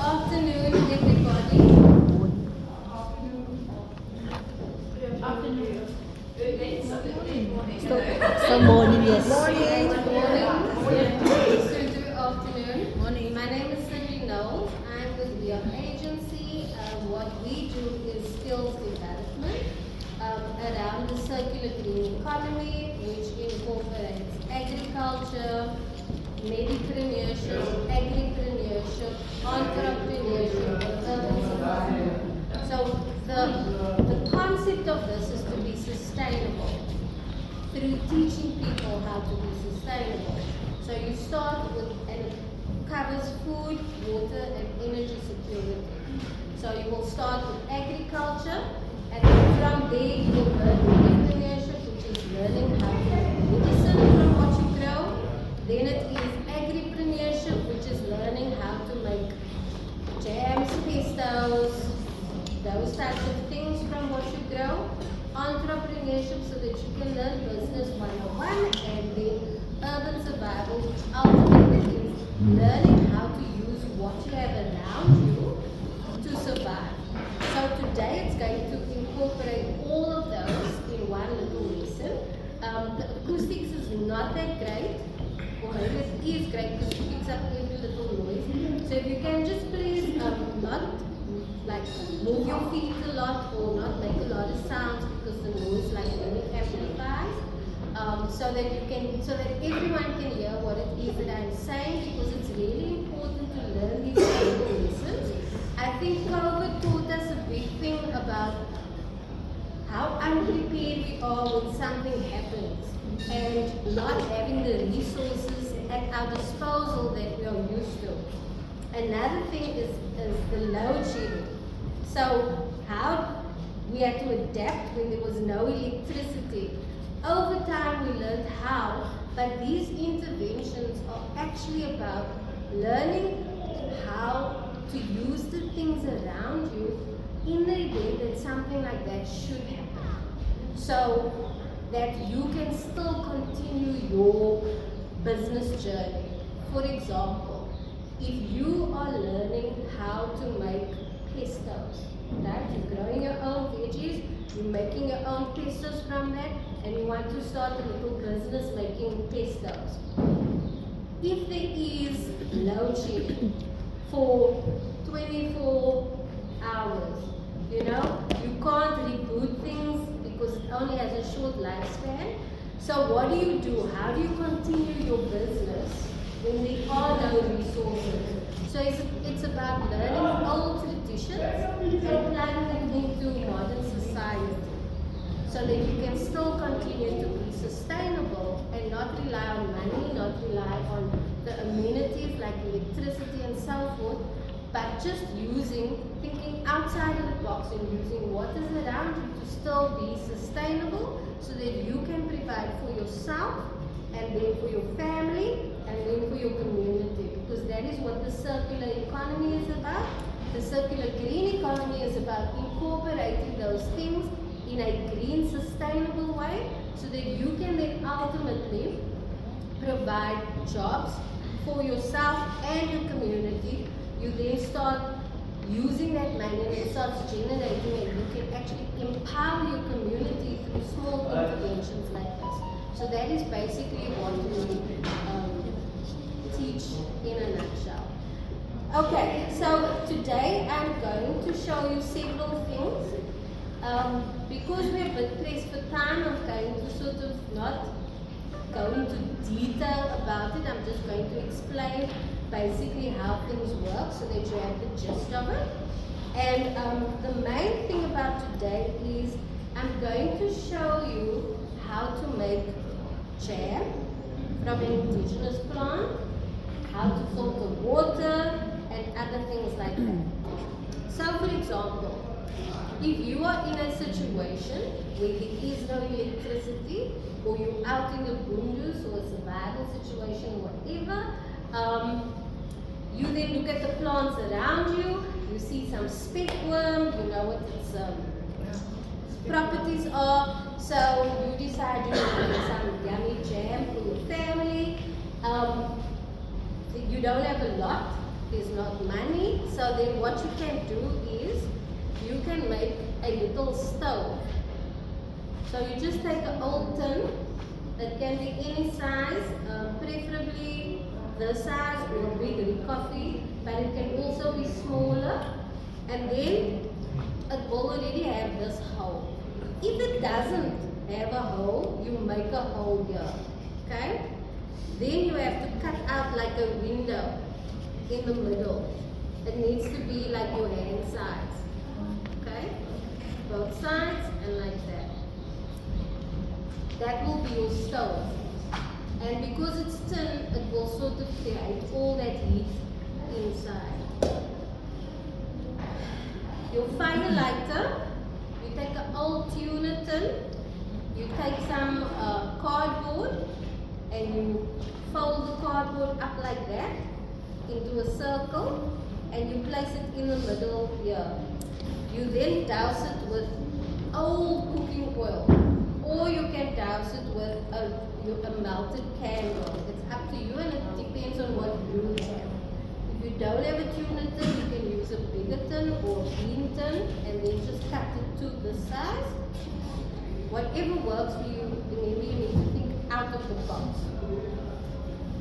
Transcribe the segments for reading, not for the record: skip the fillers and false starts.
afternoon, everybody. So morning, yes. Good afternoon. Morning. My name is Cindy Knowles. I'm with your agency. What we do is skills development around the circular green economy, which incorporates agriculture, medipreneurship, agripreneurship, entrepreneurship, and urban survival. So the concept of this is to be sustainable through teaching people how to be sustainable. So you start with, and it covers food, water, and energy security. So you will start with agriculture, and then from there you will learn entrepreneurship, which is learning how to make medicine from what you grow. Then it is agripreneurship, which is learning how to make jams, pestos, those types of things from what you grow. Entrepreneurship, so that you can learn business 101, and then urban survival, which ultimately is learning how to use what you have around you to survive. So today it's going to incorporate all of those in one little lesson. The acoustics is not that great, or maybe it is great because it picks up every little noise. So if you can just please not like move your feet a lot or not make a lot of sounds, because the noise like really amplifies, so that everyone can hear what it is that I'm saying, because it's really important to learn these little lessons. I think COVID taught us a big thing about how unprepared we are when something happens, and not having the resources at our disposal that we are used to. Another thing is the load shedding. So how we had to adapt when there was no electricity. Over time we learned how, but these interventions are actually about learning how to use the things around you in the event that something like that should happen. So that you can still continue your business journey. For example, if you are learning how to make pestos, right? You're growing your own veggies, you're making your own pestos from that, and you want to start a little business making pestos. If there is load shedding for 24 hours, you can't reboot things because it only has a short lifespan. So what do? How do you continue your business when there are no resources? So it's about learning old traditions and plugging them into modern society, so that you can still continue to be sustainable and not rely on money, not rely on the amenities like electricity and so forth, but just thinking outside of the box and using what is around you to still be sustainable, so that you can provide for yourself, and then for your family, and then for your community, because that is what the circular economy is about. The circular green economy is about incorporating those things in a green, sustainable way, so that you can then ultimately provide jobs for yourself and your community. You then start using that money, and it starts generating, and you can actually empower your community through small interventions like this. So that is basically what we teach in a nutshell. Okay, so today I'm going to show you several things. Because we're a bit pressed for time, I'm going to sort of not go into detail about it. I'm just going to explain basically how things work, so that you have the gist of it. And the main thing about today is I'm going to show you how to make jam from an indigenous plant, how to filter water, and other things like that. So for example, if you are in a situation where there is no electricity, or you're out in the boondocks, or a survival situation, whatever, you then look at the plants around you, you see some spekboom, you know what its properties are, so you decide you want to make some yummy jam for your family. You don't have a lot, is not money. So then what you can do is you can make a little stove. So you just take an old tin. It can be any size, preferably the size or big coffee, but it can also be smaller. And then it will already have this hole. If it doesn't have a hole, you make a hole here. Okay? Then you have to cut out like a window in the middle. It needs to be like your hand size. Okay? Both sides and like that. That will be your stove. And because it's thin, it will sort of create all that heat inside. Your fire lighter, you take an old tuna tin, you take some cardboard, and you fold the cardboard up like that into a circle, and you place it in the middle here. You then douse it with old cooking oil, or you can douse it with a melted candle. It's up to you, and it depends on what you have. If you don't have a tuna tin, you can use a bigger tin or a bean tin, and then just cut it to the size. Whatever works for you, remember you need to think out of the box.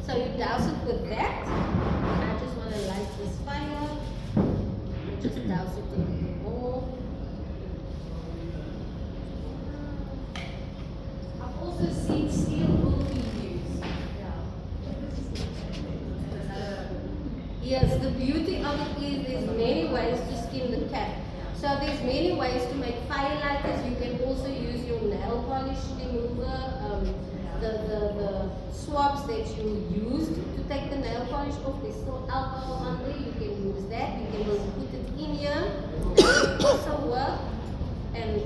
So you douse it with that. I just want to light this fire. Just douse it in the bowl. I've also seen steel wool being used. Yes, the beauty of it is there's many ways to skin the cat. So there's many ways to make firelighters. You can also use your nail polish remover, the swabs that you used to take the nail polish off. There's still alcohol on there. You can use that. You can just put it in here. It also work. And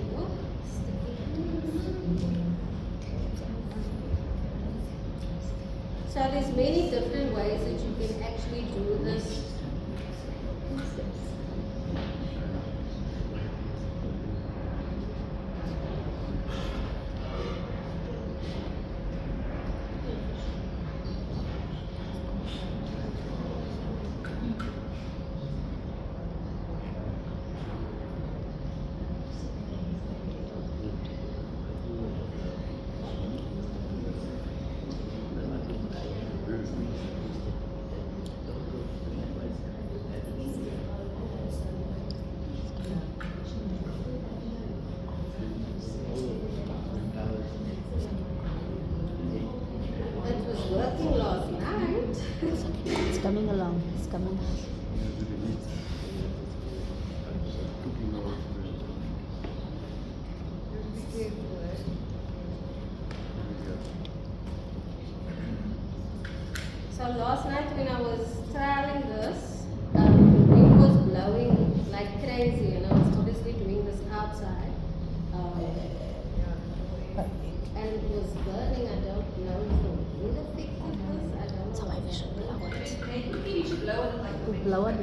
so there's many different ways that you can actually do this. It was working last night. It's coming along. It's coming. So last night when I was trialing this, the wind was blowing like crazy, and I was obviously doing this outside. And it was burning. I don't know if the wind affected this. I don't know. So I should blow it. Maybe you should blow it like To blow it.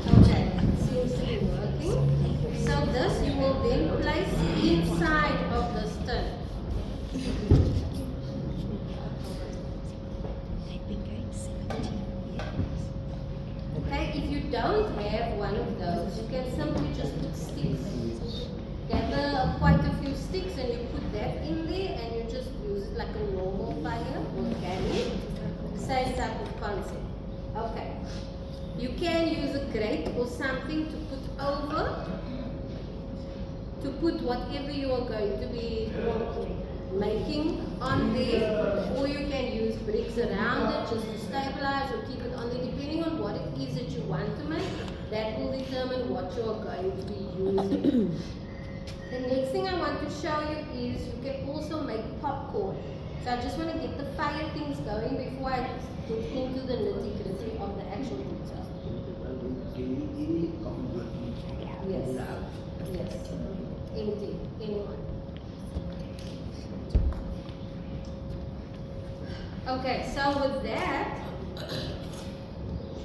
Okay, it seems to be working. So this you will then place inside of the tin. Okay, if you don't have one of those, you can simply just put sticks. Gather quite a few sticks and you put that in there, and you just use it like a normal fire, organic. Same type of concept. Okay. You can use a grate or something to put over, to put whatever you are going to be making on there, or you can use bricks around it just to stabilize or keep it on there, depending on what it is that you want to make. That will determine what you are going to be using. The next thing I want to show you is you can also make popcorn. So I just want to get the fire things going before I get into the nitty-gritty of the actual pizza. Yes. Yes. Empty. Anyone. Okay, so with that,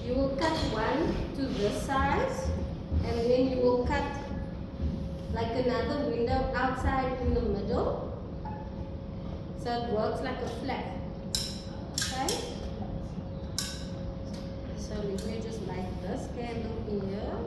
you will cut one to this size. and then you will cut like another window outside in the middle, so it works like a flag. Okay? So let me just light this candle in here.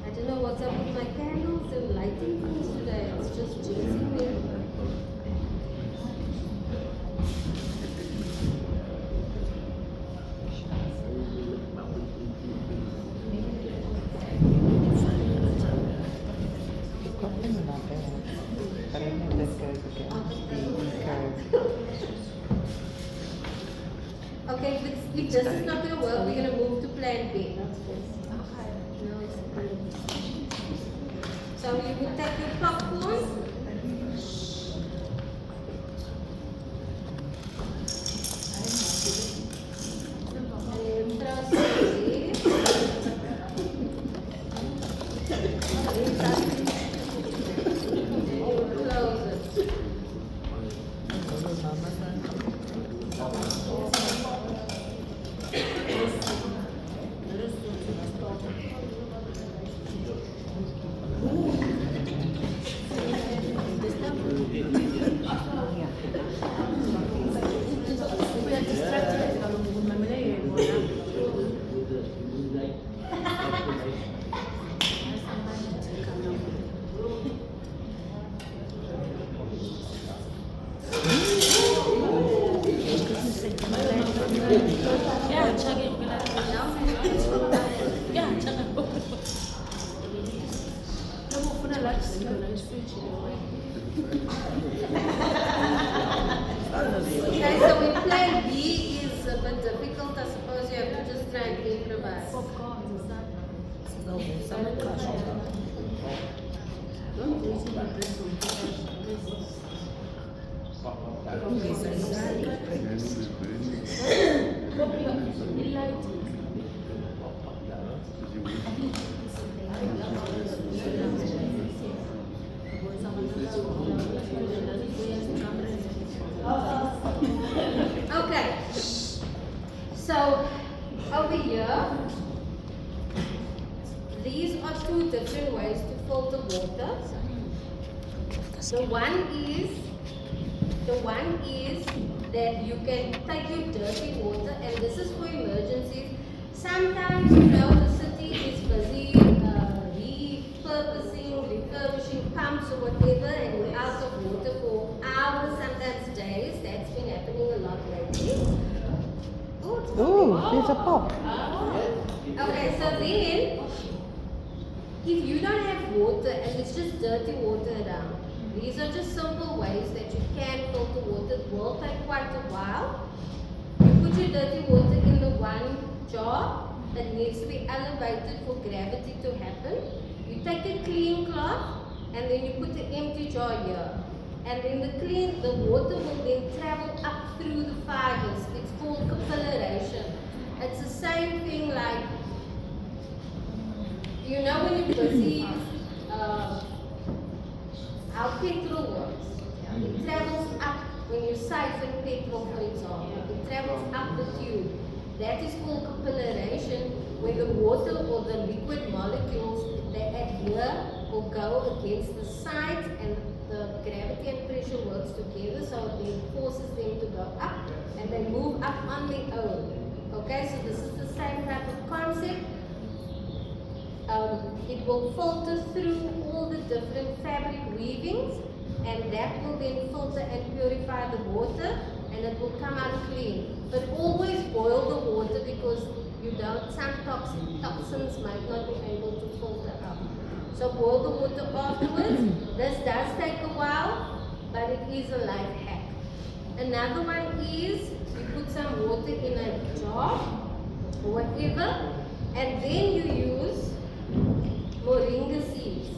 I don't know what's up with my candles and lighting things today. It's just jizzing me. Okay, if this is not going to work, we're going to move to plan B. No, it's so you will take your popcorn. And you throw some in. And you close it. Okay, so we plan B is a bit difficult. I suppose you have to just try and improvise. Okay, so over here, these are two different ways to filter water. The one is that you can take your dirty water, and this is for emergencies. Sometimes, you know, the city is busy refurbishing pumps or whatever, and you're out of water for hours, sometimes days. That's been happening a lot lately. Oh, there's a pop. Okay, so then, if you don't have water and it's just dirty water around, these are just simple ways that you can filter water. It will take quite a while. You put your dirty water in the one jar that needs to be elevated for gravity to happen. You take a clean cloth and then you put the empty jar here. And then the water will then travel up through the fibers. It's called capillarization. It's the same thing like, you know, when you're busy, how petrol works. It travels up when you siphon petrol, for example. It travels up the tube. That is called capillarization, where the water or the liquid molecules, they adhere or go against the sides, and the gravity and pressure works together, so it forces them to go up and they move up on their own. Okay, so this is the same type of concept. It will filter through all the different fabric weavings, and that will then filter and purify the water, and it will come out clean. But always boil the water, because some toxins might not be able to filter out. So boil the water afterwards. This does take a while, but it is a life hack. Another one is you put some water in a jar or whatever, and then you use moringa seeds.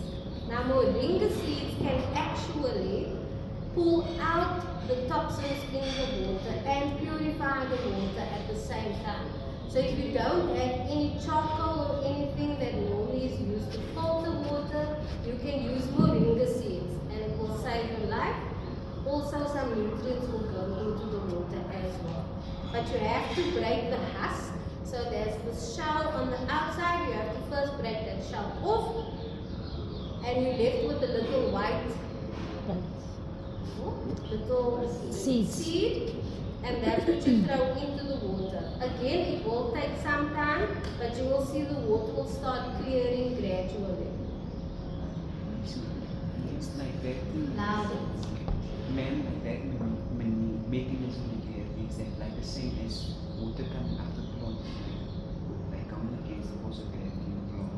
Now moringa seeds pull out the toxins in the water and purify the water at the same time. So if you don't have any charcoal or anything that normally is used to filter water, you can use moringa seeds and it will save your life. Also some nutrients will go into the water as well. But you have to break the husk. So there's the shell on the outside, you have to first break that shell off. And you're left with a little white little seed, and that's what you throw into the water. Again, it will take some time, but you will see the water will start clearing gradually. It's like that. Louder. Man, like that, when mechanism is that like the same as water coming out of the plant, like coming against the force of gravity in the plant.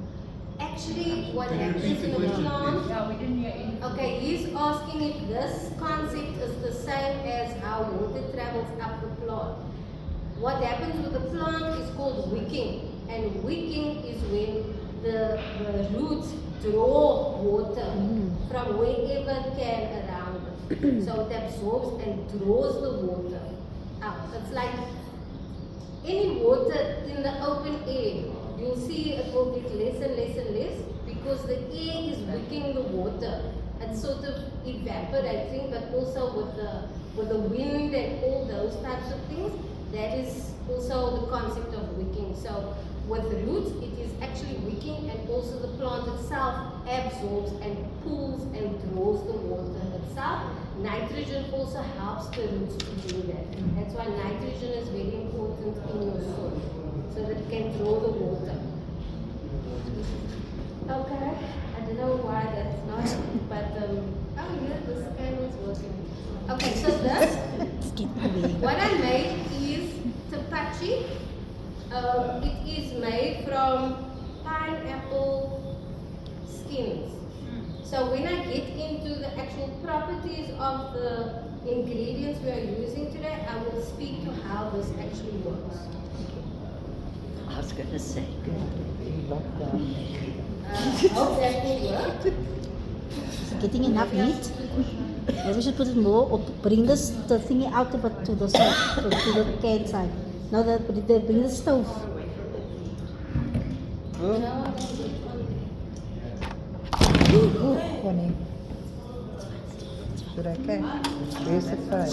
Actually, what happens in the plant, No, we didn't hear anything. okay, he's asking if this concept is the same as how water travels up the plant. What happens with the plant is called wicking, and wicking is when the roots draw water from wherever it can around it. So it absorbs and draws the water out. It's like any water in the open air. You'll see it will get less and less and less because the air is wicking the water. It's sort of evaporating, but also with the wind and all those types of things, that is also the concept of wicking. So with roots, it is actually wicking, and also the plant itself absorbs and pulls and draws the water itself. Nitrogen also helps the roots to do that. That's why nitrogen is very important in your soil, so that it can draw the water. Okay, I don't know why that's not, but oh yeah, the scan was working. Okay, so this, what I made is tapachi. It is made from pineapple skins. So when I get into the actual properties of the ingredients we are using today, I will speak to how this actually works. I was going to say, Hope that will work. is it getting enough heat? Maybe we should put it more, or bring this the thingy out a bit to the side, to the can side. No, bring the stove. No, Honey. Should I catch? Where's the fire?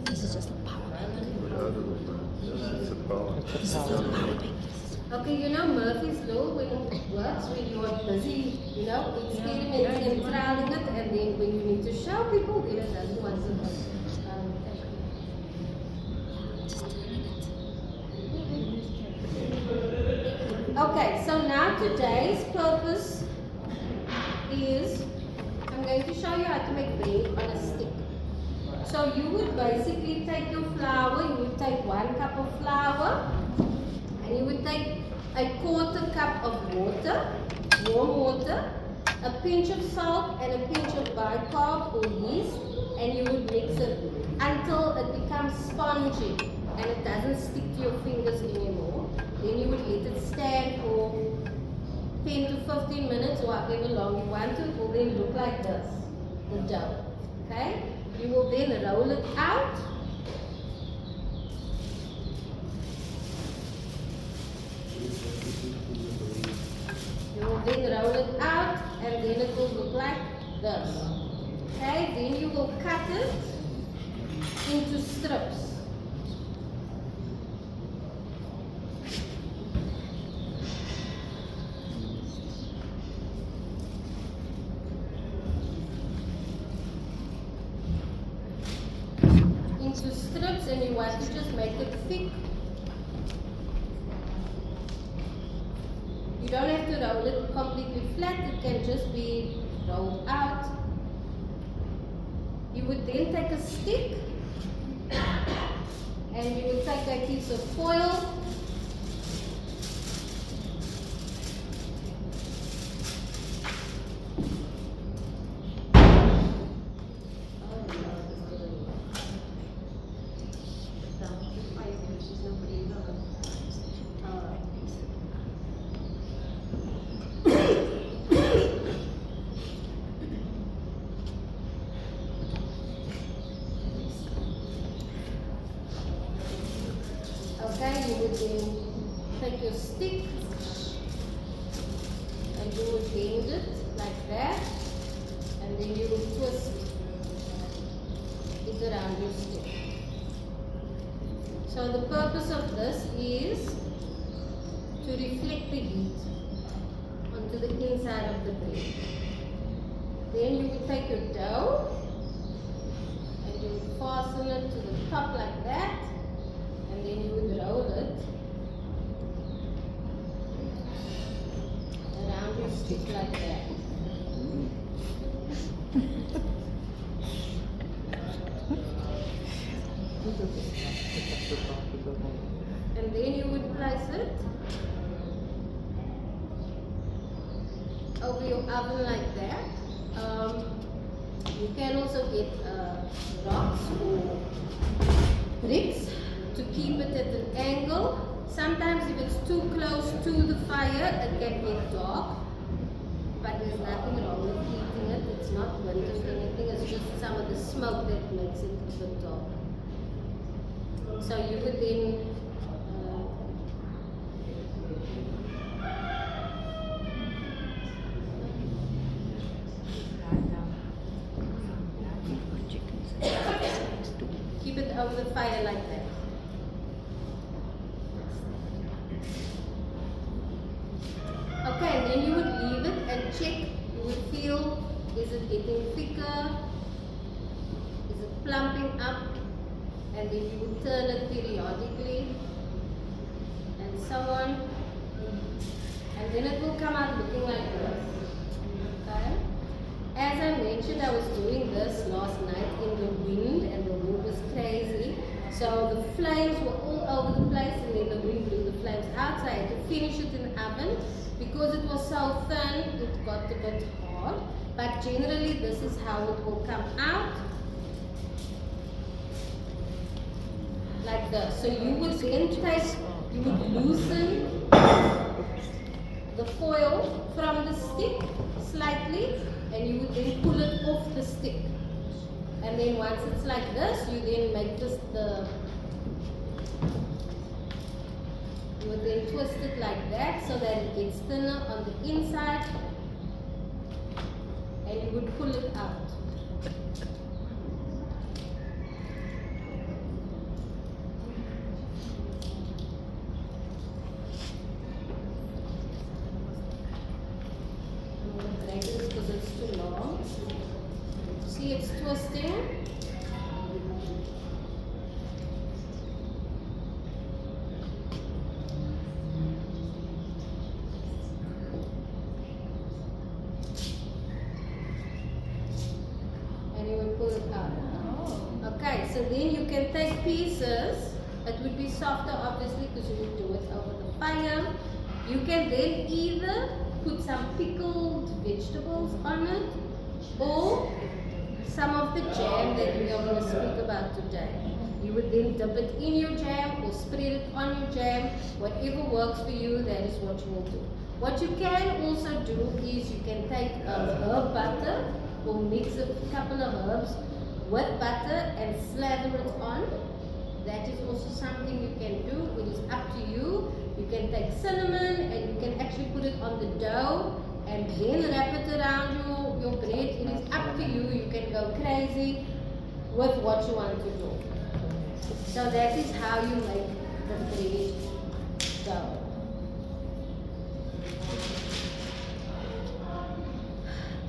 This is just a power bank. okay, you know Murphy's Law, when it works, when you are busy, you know, experimenting and trialing it, and then when you need to show people, then it doesn't want to work. Okay, so now today's purpose is, I'm going to show you how to make bread on a stick. So you would basically take your flour, you would take 1 cup of flour, and you would take a 1/4 cup of water, warm water, a pinch of salt and a pinch of bicarb or yeast, and you would mix it until it becomes spongy and it doesn't stick to your fingers anymore. Then you would let it stand for 10 to 15 minutes or however long you want to. It will then look like this, the dough. Okay? You will then roll it out. You will then roll it out, and then it will look like this. Okay? Then you will cut it into strips. And you want to just make it thick. You don't have to roll it completely flat, it can just be rolled out. You would then take a stick and you would take a piece of foil . would then take your stick and you would bend it like that, and then you would twist it around your stick. So the purpose of this is to reflect the heat onto the inside of the bread. Then you would take your dough and you would fasten it to the top like that, and then you would roll it around your stick like that. And then you would place it over your oven like that. You can also get rocks or bricks to keep it at an angle. Sometimes if it's too close to the fire, it can get dark. But there's nothing wrong with heating it. It's not burnt or anything. It's just some of the smoke that makes it a bit dark. So you would then keep it over the fire like that. Okay, and then you would leave it and check. You would feel, is it getting thicker? Is it plumping up? And then you would turn it periodically and so on. And then it will come out looking like this. Okay? As I mentioned, I was doing this last night in the wind, and the wind was crazy. So the flames were all over the place, and then the wind blew the flames out. So I had to finish it in the oven. Because it was so thin, it got a bit hard. But generally, this is how it will come out. Like this. So you would then take, you would loosen the foil from the stick slightly, and you would then pull it off the stick. And then once it's like this, you then make this you would then twist it like that so that it gets thinner on the inside, and you would pull it out. I'm going to break this because it's too long. See, it's twisting. And you will pull it out. Okay, so then you can take pieces. It would be softer obviously because you would do it over the fire. You can then either put some pickled vegetables on it, or some of the jam that we are going to speak about today. You would then dip it in your jam or spread it on your jam. Whatever works for you, that is what you will do. What you can also do is you can take herb butter or mix a couple of herbs with butter and slather it on. That is also something you can do. It is up to you. You can take cinnamon and you can actually put it on the dough and then wrap it around your bread. It is up to you. You can go crazy with what you want to do. So that is how you make the bread dough.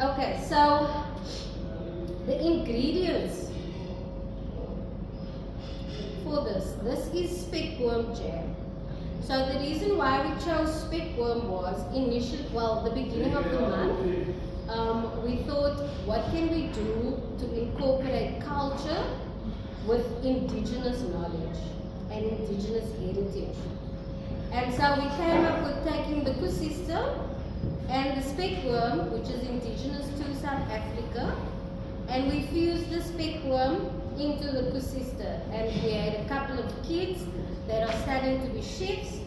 Okay, so the ingredients for this is spekboom jam. So the reason why we chose spekboom was the beginning of the month. We thought, what can we do to incorporate culture with indigenous knowledge and indigenous heritage? And so we came up with taking the kusista and the spekboom, which is indigenous to South Africa, and we fused the spekboom into the kusista. And we had a couple of kids that are studying to be chefs.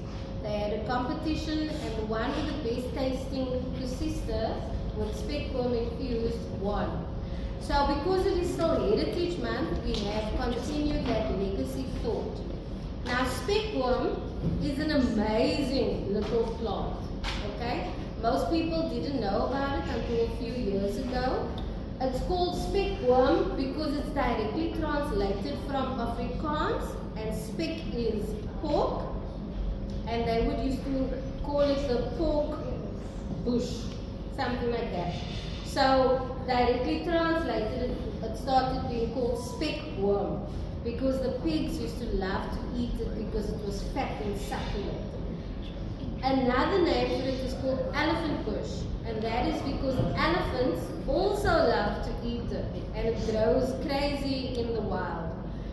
They had a competition, and one of the best tasting kusista with spekboom infused won. So because it is still Heritage Month, we have continued that legacy thought. Now spekboom is an amazing little plant. Okay? Most people didn't know about it until a few years ago. It's called Spekboom because it's directly translated from Afrikaans, and spek is pork, and they would used to call it the pork bush, something like that. So directly translated, it started being called spekworm because the pigs used to love to eat it because it was fat and succulent. Another name for it is called elephant bush, and that is because elephants also love to eat it, and it grows crazy in the wild.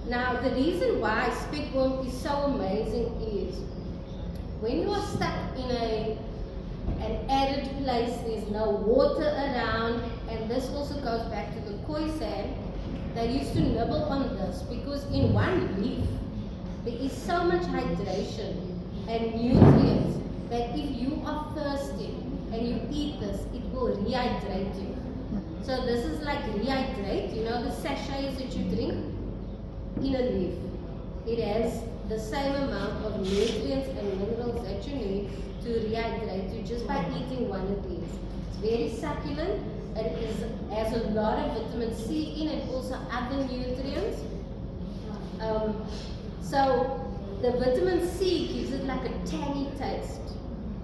Now, the reason why spekworm is so amazing is when you are stuck in an arid place, there's no water around, and this also goes back to the koi sand. They used to nibble on this because in one leaf there is so much hydration and nutrients that if you are thirsty and you eat this, it will rehydrate you. So this is like rehydrate, you know the sachets that you drink in a leaf. It has the same amount of nutrients and minerals that you need to rehydrate you just by eating one of these. It's very succulent. Has a lot of vitamin C in it, also other nutrients. So the vitamin C gives it like a tangy taste,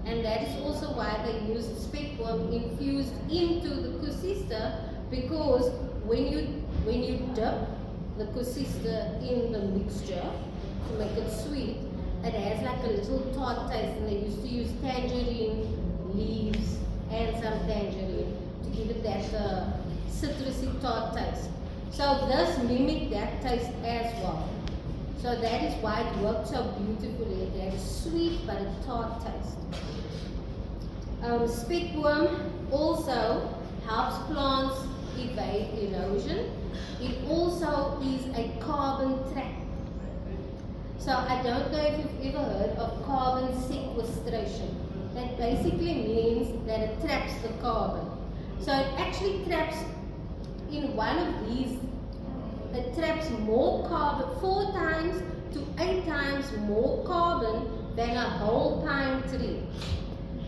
and that is also why they use spekworm infused into the kusista, because when you dip the kusista in the mixture to make it sweet, it has like a little tart taste, and they used to use tangerine leaves and some tangerine to give it that citrusy tart taste. So this mimics that taste as well. So that is why it works so beautifully. It has sweet but a tart taste. Spekworm also helps plants evade erosion. It also is a carbon trap. So I don't know if you've ever heard of carbon sequestration. That basically means that it traps the carbon. So it actually traps in one of these, it traps more carbon, 4 times to 8 times more carbon than a whole pine tree.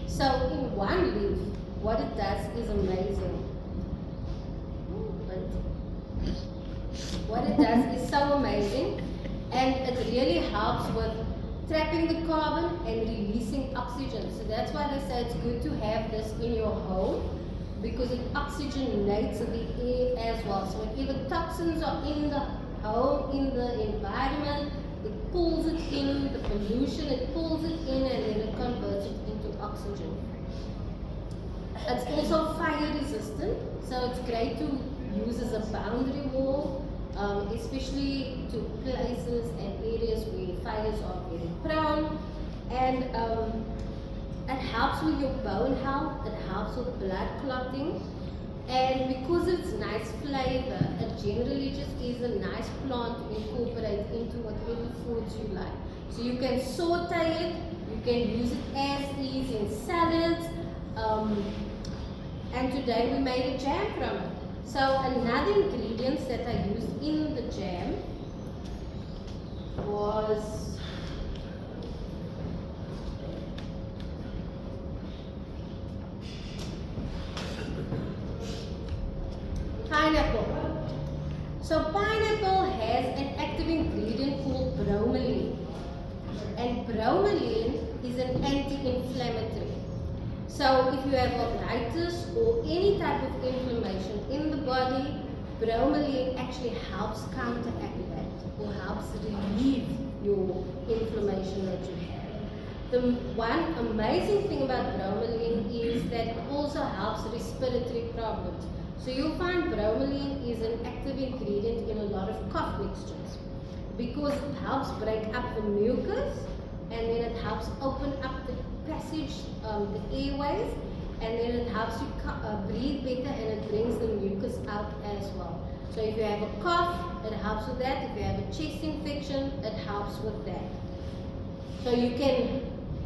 So in one leaf, what it does is amazing. What it does is so amazing, and it really helps with trapping the carbon and releasing oxygen. So that's why they say it's good to have this in your home, because it oxygenates the air as well. So whatever toxins are in the home, in the environment, it pulls it in, the pollution, it pulls it in, and then it converts it into oxygen. It's also fire resistant, so it's great to use as a boundary wall, especially to places and areas where fires are very prone. And it helps with your bone health, it helps with blood clotting, and because it's nice flavor, it generally just is a nice plant to incorporate into whatever foods you like. So you can saute it, you can use it as is in salads, and today we made a jam from it. So another ingredient that I used in the jam was pineapple. So pineapple has an active ingredient called bromelain, and bromelain is an anti-inflammatory. So if you have arthritis or any type of inflammation in the body, bromelain actually helps counteract that, or helps relieve your inflammation that you have. The one amazing thing about bromelain is that it also helps respiratory problems. So you'll find bromelain is an active ingredient in a lot of cough mixtures because it helps break up the mucus, and then it helps open up the passage, the airways, and then it helps you breathe better, and it brings the mucus out as well. So if you have a cough, it helps with that. If you have a chest infection, it helps with that. So you can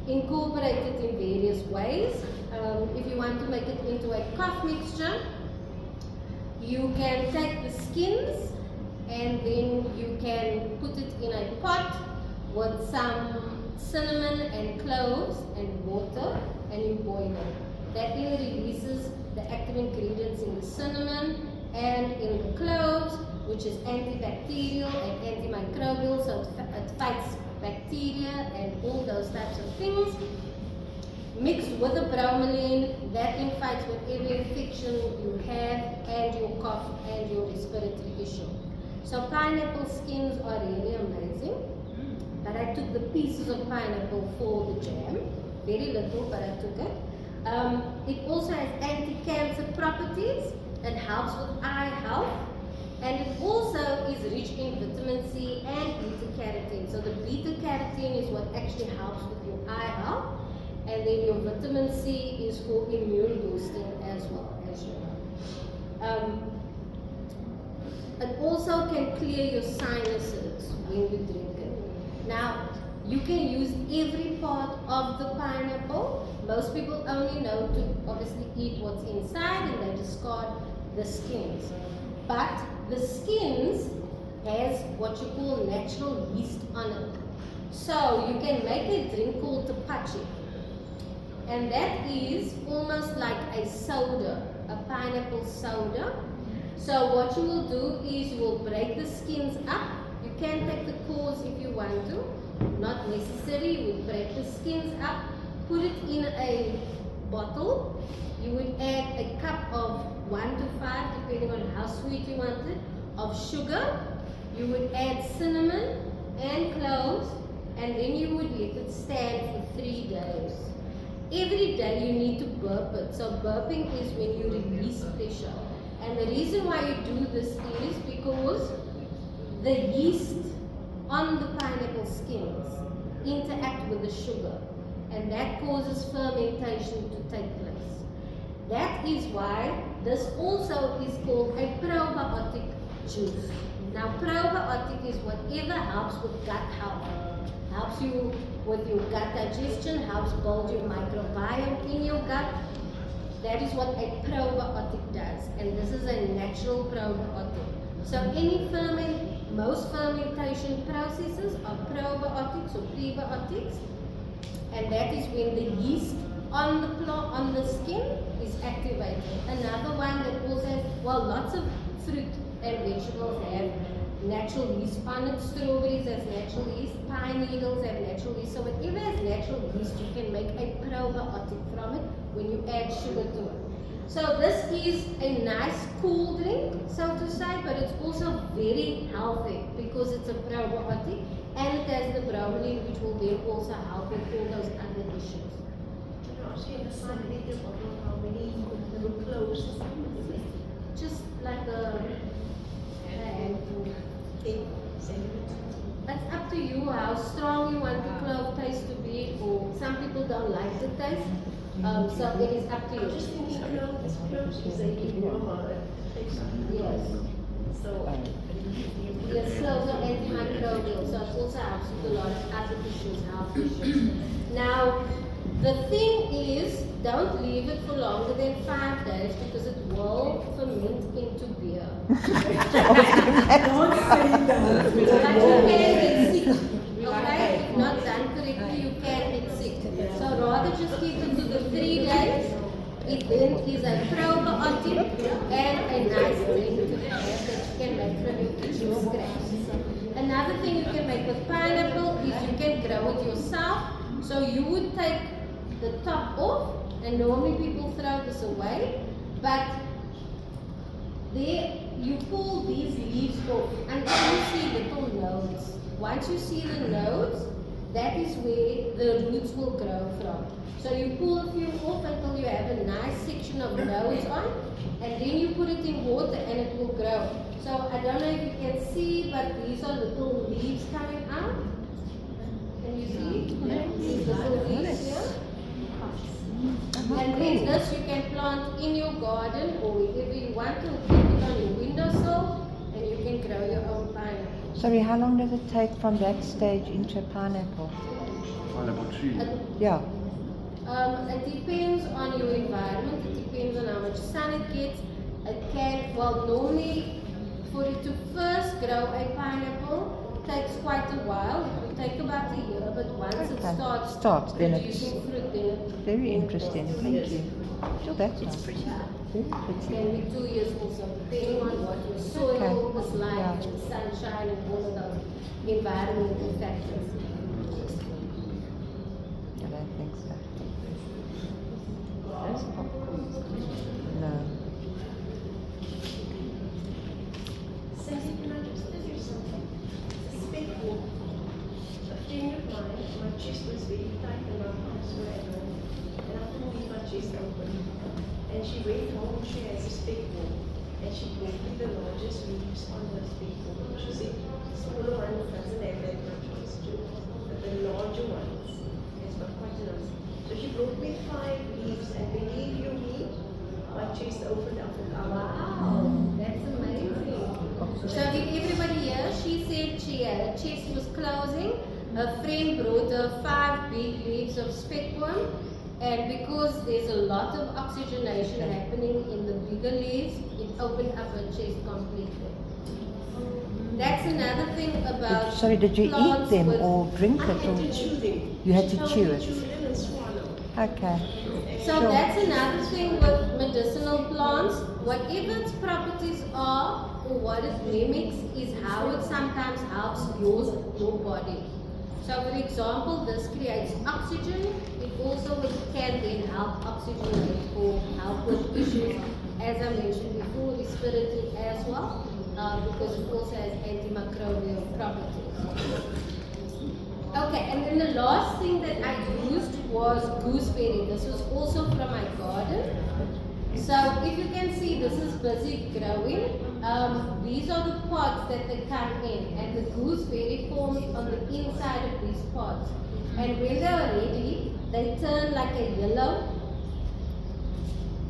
incorporate it in various ways. If you want to make it into a cough mixture, you can take the skins and then you can put it in a pot with some cinnamon and cloves and water, and you boil it. That then releases the active ingredients in the cinnamon and in the cloves, which is antibacterial and antimicrobial, so it fights bacteria and all those types of things. Mixed with the bromelain, that then fights whatever infection you have and your cough and your respiratory issue. So pineapple skins are really amazing. But I took the pieces of pineapple for the jam. Very little, but I took it. It also has anti-cancer properties. It helps with eye health. And it also is rich in vitamin C and beta-carotene. So the beta-carotene is what actually helps with your eye health. And then your vitamin C is for immune boosting as well, as you know. It also can clear your sinuses when you drink it. Now, you can use every part of the pineapple. Most people only know to obviously eat what's inside and they discard the skins. But the skins has what you call natural yeast on it. So you can make a drink called tapachi. And that is almost like a soda, a pineapple soda. So what you will do is you will break the skins up. You can take the cores if you want to. Not necessary. You would break the skins up, put it in a bottle. You would add a cup of 1 to 5, depending on how sweet you want it, of sugar. You would add cinnamon and cloves, and then you would let it stand for 3 days. Every day you need to burp it. So burping is when you release pressure. And the reason why you do this is because the yeast on the pineapple skins interact with the sugar, and that causes fermentation to take place. That is why this also is called a probiotic juice. Now probiotic is whatever helps with gut health. Helps you with your gut digestion, helps build your microbiome in your gut. That is what a probiotic does, and this is a natural probiotic. So most fermentation processes are probiotics or prebiotics, and that is when the yeast on the skin is activated. Another one that also has, lots of fruit and vegetables have natural yeast on it. Strawberries has natural yeast, pine needles have natural yeast. So whatever has natural yeast, you can make a probiotic from it when you add sugar to it. So this is a nice cool drink, so to say, but it's also very healthy because it's a probiotic and it has the bromelain, which will then also help with all those other issues. How many little cloves? Just like a handful. It's up to you how strong you want the clove taste to be, or some people don't like the taste. So it is up to you. I'm just thinking cloves is a aroma. Yes. So Yes, cloves are antimicrobial, so it also helps with a lot of other issues, health issues. Now, the thing is, don't leave it for longer than 5 days because it will ferment into beer. Don't say that. But you can get sick. Okay? If not done correctly, you can get sick. So rather just keep it to the 3 days. It then is a probiotic and a nice drink to have that you can make from your kitchen scraps. Another thing you can make with pineapple is you can grow it yourself. So you would take the top off, and normally people throw this away, but there you pull these leaves off until you see little nodes. Once you see the nodes, that is where the roots will grow from. So you pull a few off until you have a nice section of nodes on, and then you put it in water and it will grow. So I don't know if you can see, but these are little leaves coming out. Can you see? These little leaves here. And then this you can plant in your garden or wherever you want to. Keep it on your windowsill and you can grow your own pineapple. Sorry, how long does it take from that stage into a pineapple? Pineapple tree. Yeah. It depends on your environment, it depends on how much sun it gets. It can, normally for it to first grow a pineapple, takes quite a while. It will take about a year, but once it Okay. starts Then it's producing fruit, then it very then it interesting. takes 2 Thank years. you. So that's It's nice. pretty. Very It pretty. can be 2 years also, depending on what your soil Okay. is like, Yeah. and the sunshine, and all of those environmental factors. I don't think so. That's popcorn. No. Sandy, can I just tell you something? Spekboom. A friend of mine, my chest was very tight and my arms were at home. And I couldn't leave my chest open. And she went home, she has a Spekboom. And she brought me the largest leaves on the Spekboom. She said, smaller ones doesn't have that much moisture, but the larger ones has got quite enough. So she brought me 5 leaves, and believe you me, my chest opened up with our Wow, that's amazing. So did everybody here? She said her chest was closing. Her friend brought her 5 big leaves of spekboom, and because there's a lot of oxygenation happening in the bigger leaves, it opened up her chest completely. That's another thing about Sorry, did you eat plants them with- or drink I it? had to Or chew them. you had She to told chew me it? chew them and swallow. Okay. So Sure. that's another thing with medicinal plants. Whatever its properties are or what it mimics is how it sometimes helps your body. So for example, this creates oxygen. It also can then help oxygenate or help with issues, as I mentioned before, respiratory as well, because it also has antimicrobial properties. Okay, and then the last thing that I used was gooseberry. This was also from my garden. So if you can see, this is busy growing. These are the pods that they come in, and the gooseberry forms on the inside of these pods. And when they are ready, they turn like a yellow,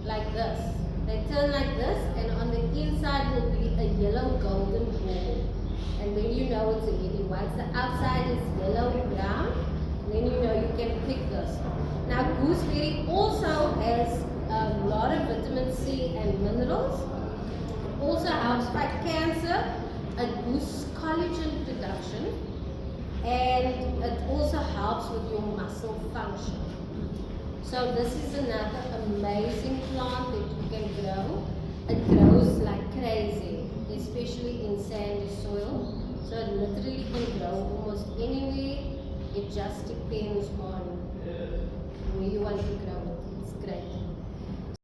like this. They turn like this, and on the inside will be a yellow golden ball. And then you know it's ready. Once the outside is yellow brown, then you know you can pick this. Now gooseberry also has a lot of vitamin C and minerals. It also helps fight cancer. It boosts collagen production, and it also helps with your muscle function. So this is another amazing plant that you can grow. It grows like crazy, especially in sandy soil. So it literally can grow almost anywhere. It just depends on where you want to grow it. It's great.